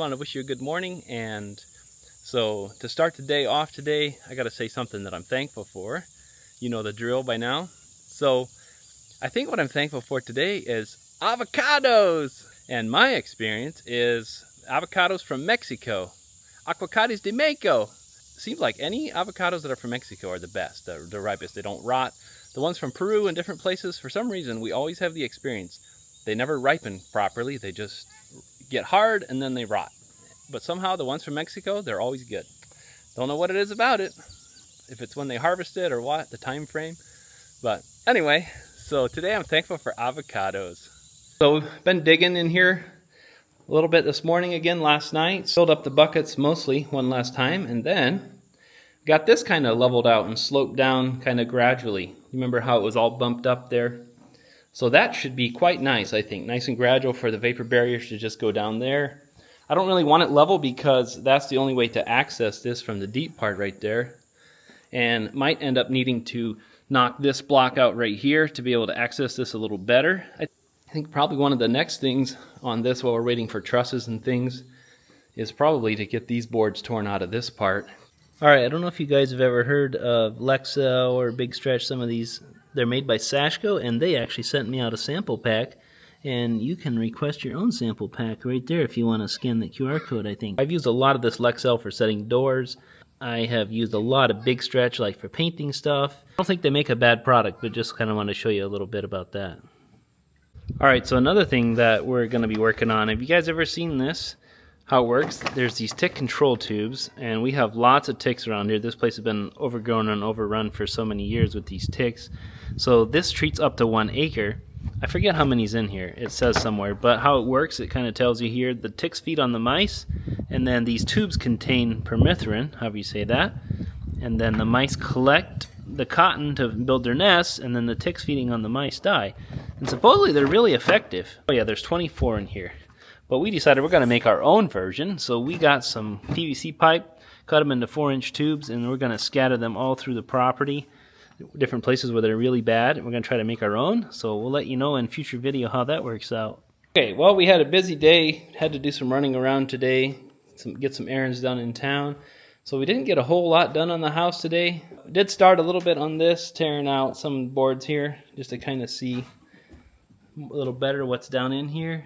wanted to wish you a good morning. And so to start the day off today, I got to say something that I'm thankful for. You know the drill by now. So I think what I'm thankful for today is avocados. And my experience is avocados from Mexico. Aguacates de Mexico. Seems like any avocados that are from Mexico are the best, the ripest. They don't rot. The ones from Peru and different places, for some reason, we always have the experience. They never ripen properly. They just get hard and then they rot. But somehow the ones from Mexico, they're always good. Don't know what it is about it. If it's when they harvest it or what, the time frame. But anyway, so today I'm thankful for avocados. So we've been digging in here a little bit this morning again last night. Filled up the buckets mostly one last time, and then got this kind of leveled out and sloped down kind of gradually. You remember how it was all bumped up there? So that should be quite nice, I think. Nice and gradual for the vapor barriers to just go down there. I don't really want it level because that's the only way to access this from the deep part right there. And might end up needing to knock this block out right here to be able to access this a little better. I think probably one of the next things on this while we're waiting for trusses and things is probably to get these boards torn out of this part. Alright, I don't know if you guys have ever heard of Lexel or Big Stretch. Some of these, they're made by Sashco, and they actually sent me out a sample pack. And you can request your own sample pack right there if you want to scan the QR code, I think. I've used a lot of this Lexel for setting doors. I have used a lot of Big Stretch like for painting stuff. I don't think they make a bad product, but just kind of want to show you a little bit about that. Alright, so another thing that we're going to be working on, have you guys ever seen this? How it works? There's these tick control tubes, and we have lots of ticks around here. This place has been overgrown and overrun for so many years with these ticks. So this treats up to 1 acre. I forget how many's in here. It says somewhere, but how it works, it kind of tells you here. The ticks feed on the mice, and then these tubes contain permethrin, however you say that, and then the mice collect the cotton to build their nests, and then the ticks feeding on the mice die. And supposedly they're really effective. Oh yeah, there's 24 in here. But we decided we're going to make our own version, so we got some PVC pipe, cut them into 4-inch tubes, and we're going to scatter them all through the property, different places where they're really bad. We're going to try to make our own, so we'll let you know in future video how that works out. Okay, well, we had a busy day, had to do some running around today, get some errands done in town. So we didn't get a whole lot done on the house today. We did start a little bit on this, tearing out some boards here, just to kind of see a little better what's down in here.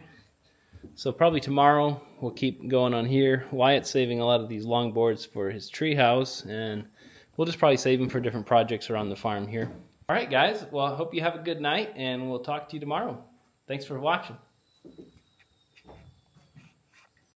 So probably tomorrow we'll keep going on here. Wyatt's saving a lot of these long boards for his tree house, and we'll just probably save them for different projects around the farm here. All right, guys. Well, I hope you have a good night, and we'll talk to you tomorrow. Thanks for watching.